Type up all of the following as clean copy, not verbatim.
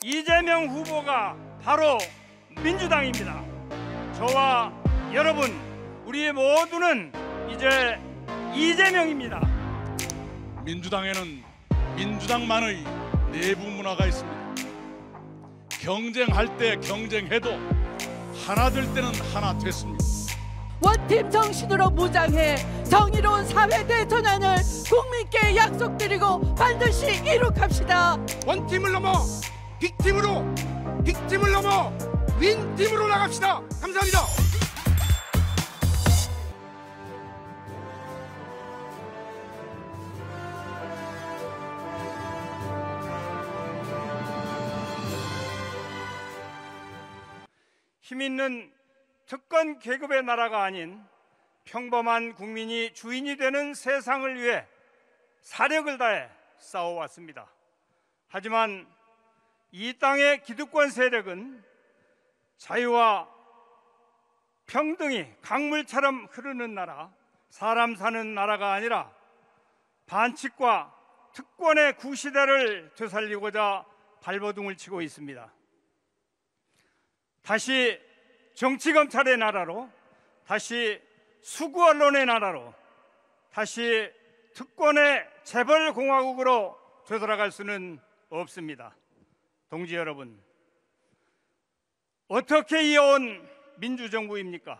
이재명 후보가 바로 민주당입니다. 저와 여러분, 우리 모두는 이제 이재명입니다. 민주당에는 민주당만의 내부 문화가 있습니다. 경쟁할 때 경쟁해도 하나 될 때는 하나 됐습니다. 원팀 정신으로 무장해 정의로운 사회 대전환을 국민께 약속드리고 반드시 이룩합시다. 원팀을 넘어 빅팀으로, 빅팀을 넘어 윈팀으로 나갑시다. 감사합니다. 힘있는 특권 계급의 나라가 아닌 평범한 국민이 주인이 되는 세상을 위해 사력을 다해 싸워왔습니다. 하지만 이 땅의 기득권 세력은 자유와 평등이 강물처럼 흐르는 나라, 사람 사는 나라가 아니라 반칙과 특권의 구시대를 되살리고자 발버둥을 치고 있습니다. 다시 정치검찰의 나라로, 다시 수구 언론의 나라로, 다시 특권의 재벌공화국으로 되돌아갈 수는 없습니다. 동지 여러분, 어떻게 이어온 민주정부입니까?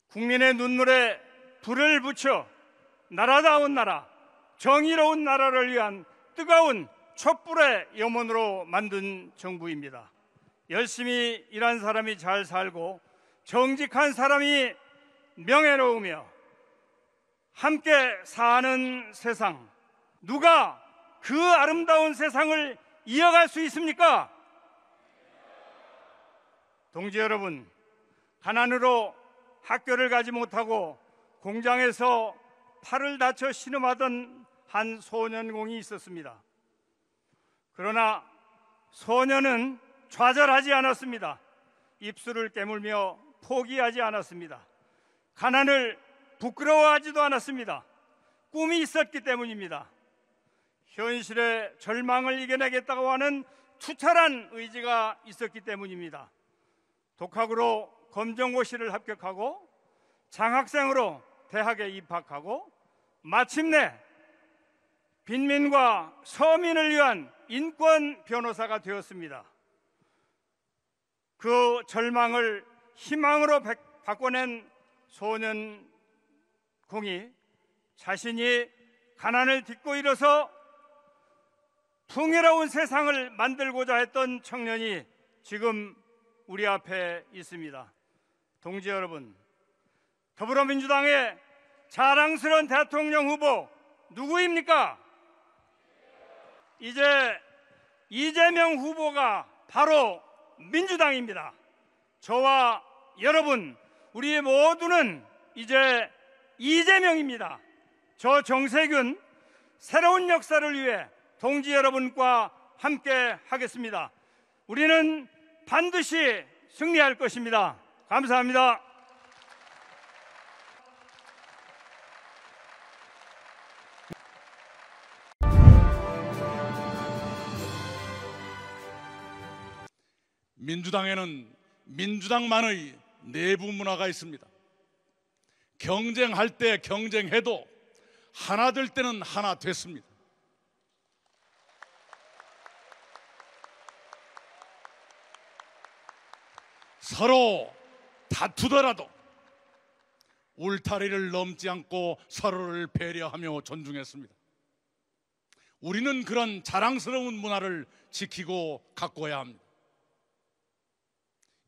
국민의 눈물에 불을 붙여 나라다운 나라, 정의로운 나라를 위한 뜨거운 촛불의 염원으로 만든 정부입니다. 열심히 일한 사람이 잘 살고 정직한 사람이 명예로우며 함께 사는 세상, 누가 그 아름다운 세상을 이어갈 수 있습니까? 동지 여러분, 가난으로 학교를 가지 못하고 공장에서 팔을 다쳐 신음하던 한 소년공이 있었습니다. 그러나 소년은 좌절하지 않았습니다. 입술을 깨물며 포기하지 않았습니다. 가난을 부끄러워하지도 않았습니다. 꿈이 있었기 때문입니다. 현실의 절망을 이겨내겠다고 하는 투철한 의지가 있었기 때문입니다. 독학으로 검정고시를 합격하고 장학생으로 대학에 입학하고 마침내 빈민과 서민을 위한 인권 변호사가 되었습니다. 그 절망을 희망으로 바꿔낸 소년공이 자신이 가난을 딛고 일어서 풍요로운 세상을 만들고자 했던 청년이 지금 우리 앞에 있습니다. 동지 여러분, 더불어민주당의 자랑스러운 대통령 후보 누구입니까? 이제 이재명 후보가 바로 민주당입니다. 저와 여러분, 우리 모두는 이제 이재명입니다. 저 정세균 새로운 역사를 위해 동지 여러분과 함께 하겠습니다. 우리는 반드시 승리할 것입니다. 감사합니다. 민주당에는 민주당만의 내부 문화가 있습니다. 경쟁할 때 경쟁해도 하나 될 때는 하나 됐습니다. 서로 다투더라도 울타리를 넘지 않고 서로를 배려하며 존중했습니다. 우리는 그런 자랑스러운 문화를 지키고 가꿔야 합니다.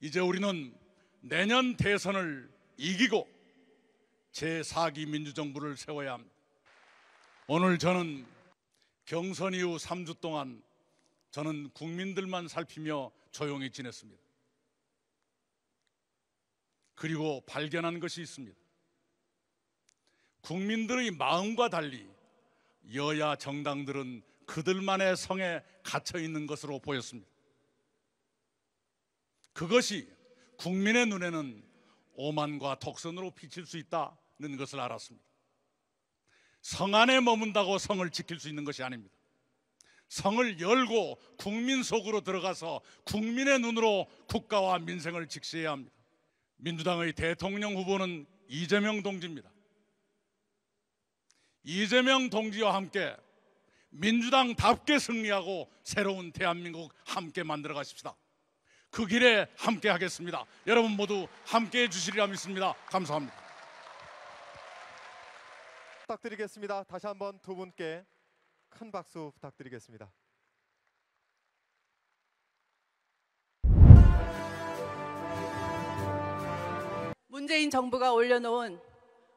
이제 우리는 내년 대선을 이기고 제4기 민주정부를 세워야 합니다. 오늘 저는 경선 이후 3주 동안 저는 국민들만 살피며 조용히 지냈습니다. 그리고 발견한 것이 있습니다. 국민들의 마음과 달리 여야 정당들은 그들만의 성에 갇혀 있는 것으로 보였습니다. 그것이 국민의 눈에는 오만과 독선으로 비칠 수 있다는 것을 알았습니다. 성 안에 머문다고 성을 지킬 수 있는 것이 아닙니다. 성을 열고 국민 속으로 들어가서 국민의 눈으로 국가와 민생을 직시해야 합니다. 민주당의 대통령 후보는 이재명 동지입니다. 이재명 동지와 함께 민주당답게 승리하고 새로운 대한민국 함께 만들어 가십시다. 그 길에 함께 하겠습니다. 여러분 모두 함께 해 주시리라 믿습니다. 감사합니다. 부탁드리겠습니다. 다시 한번 두 분께 큰 박수 부탁드리겠습니다. 문재인 정부가 올려놓은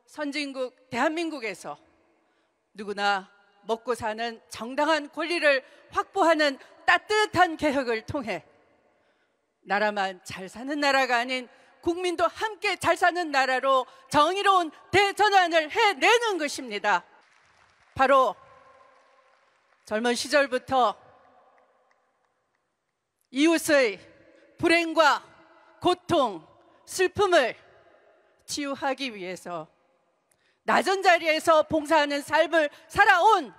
선진국 대한민국에서 누구나 먹고 사는 정당한 권리를 확보하는 따뜻한 개혁을 통해 나라만 잘 사는 나라가 아닌 국민도 함께 잘 사는 나라로 정의로운 대전환을 해내는 것입니다. 바로 젊은 시절부터 이웃의 불행과 고통, 슬픔을 치유하기 위해서 낮은 자리에서 봉사하는 삶을 살아온,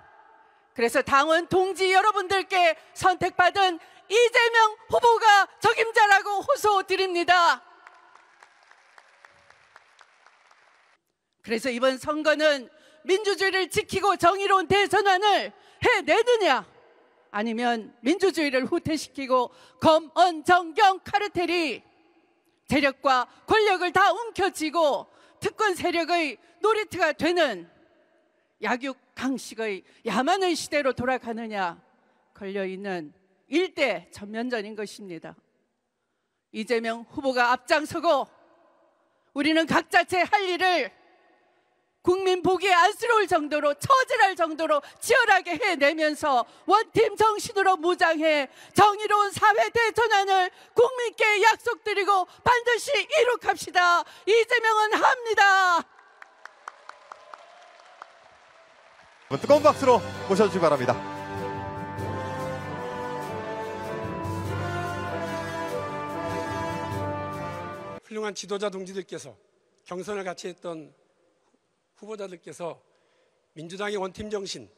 그래서 당원 동지 여러분들께 선택받은 이재명 후보가 적임자라고 호소드립니다. 그래서 이번 선거는 민주주의를 지키고 정의로운 대전환을 해내느냐, 아니면 민주주의를 후퇴시키고 검언정경 카르텔이 재력과 권력을 다 움켜쥐고 특권 세력의 놀이터가 되는 약육강식의 야만의 시대로 돌아가느냐 걸려있는 일대 전면전인 것입니다. 이재명 후보가 앞장서고 우리는 각자 제 할 일을 국민 보기에 안쓰러울 정도로, 처절할 정도로 치열하게 해내면서 원팀 정신으로 무장해 정의로운 사회 대전환을 국민께 약속드리고 반드시 이룩합시다. 이재명은 합니다. 뜨거운 박수로 모셔주시기 바랍니다. 훌륭한 지도자 동지들께서, 경선을 같이 했던 후보자들께서 민주당의 원팀 정신,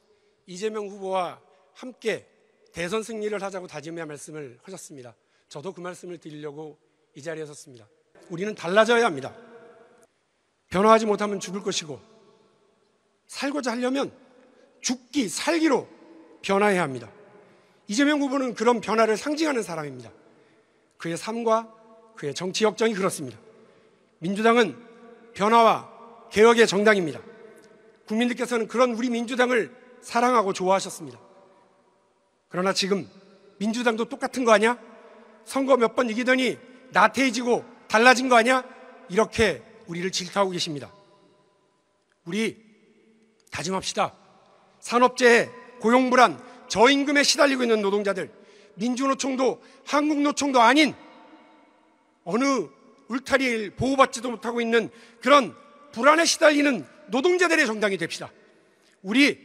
이재명 후보와 함께 대선 승리를 하자고 다짐해 말씀을 하셨습니다. 저도 그 말씀을 드리려고 이 자리에 섰습니다. 우리는 달라져야 합니다. 변화하지 못하면 죽을 것이고, 살고자 하려면 죽기 살기로 변화해야 합니다. 이재명 후보는 그런 변화를 상징하는 사람입니다. 그의 삶과 그의 정치 역정이 그렇습니다. 민주당은 변화와 개혁의 정당입니다. 국민들께서는 그런 우리 민주당을 사랑하고 좋아하셨습니다. 그러나 지금 민주당도 똑같은 거 아니야? 선거 몇 번 이기더니 나태해지고 달라진 거 아니야? 이렇게 우리를 질타하고 계십니다. 우리 다짐합시다. 산업재해, 고용불안, 저임금에 시달리고 있는 노동자들, 민주노총도 한국노총도 아닌 어느 울타리를 보호받지도 못하고 있는 그런 불안에 시달리는 노동자들의 정당이 됩시다. 우리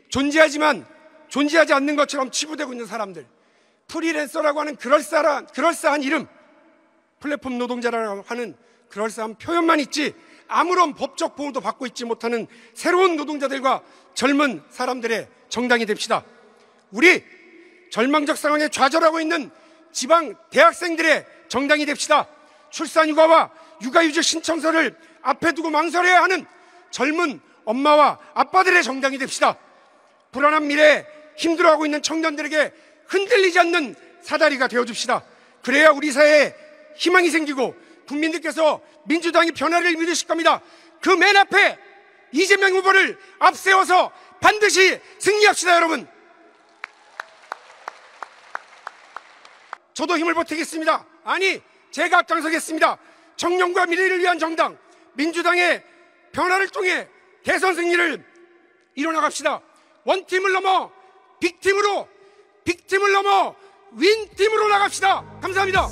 존재하지만 존재하지 않는 것처럼 치부되고 있는 사람들, 프리랜서라고 하는 그럴싸한 이름, 플랫폼 노동자라고 하는 그럴싸한 표현만 있지 아무런 법적 보호도 받고 있지 못하는 새로운 노동자들과 젊은 사람들의 정당이 됩시다. 우리 절망적 상황에 좌절하고 있는 지방 대학생들의 정당이 됩시다. 출산휴가와 육아휴직 신청서를 앞에 두고 망설여야 하는 젊은 엄마와 아빠들의 정당이 됩시다. 불안한 미래에 힘들어하고 있는 청년들에게 흔들리지 않는 사다리가 되어줍시다. 그래야 우리 사회에 희망이 생기고 국민들께서 민주당이 변화를 믿으실 겁니다. 그 맨 앞에 이재명 후보를 앞세워서 반드시 승리합시다. 여러분, 저도 힘을 보태겠습니다. 아니, 제가 앞장서겠습니다. 청년과 미래를 위한 정당 민주당의 변화를 통해 대선 승리를 이뤄나갑시다. 원팀을 넘어 빅팀으로, 빅팀을 넘어 윈팀으로 나갑시다. 감사합니다.